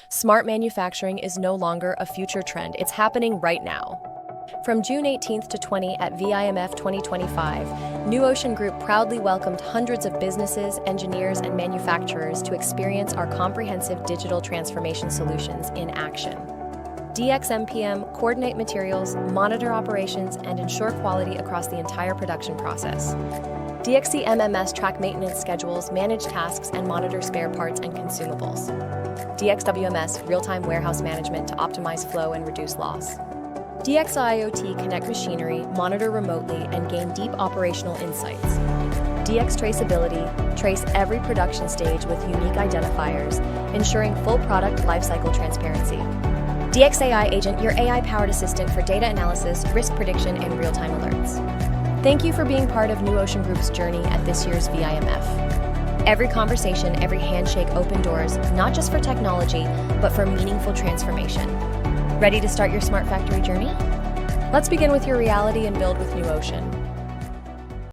Smart manufacturing is no longer a future trend, it's happening right now. From June 18th to 20 at VIMF 2025, New Ocean Group proudly welcomed hundreds of businesses, engineers, and manufacturers to experience our comprehensive digital transformation solutions in action. DXMPM coordinate materials, monitor operations, and ensure quality across the entire production process. DXCMMS track maintenance schedules, manage tasks, and monitor spare parts and consumables. DXWMS real-time warehouse management to optimize flow and reduce loss. DXIoT connect machinery, monitor remotely, and gain deep operational insights. DX traceability, trace every production stage with unique identifiers, ensuring full product lifecycle transparency. DXAI Agent, your AI-powered assistant for data analysis, risk prediction, and real-time alerts. Thank you for being part of New Ocean Group's journey at this year's VIMF. Every conversation, every handshake opened doors, not just for technology, but for meaningful transformation. Ready to start your smart factory journey? Let's begin with your reality and build with New Ocean.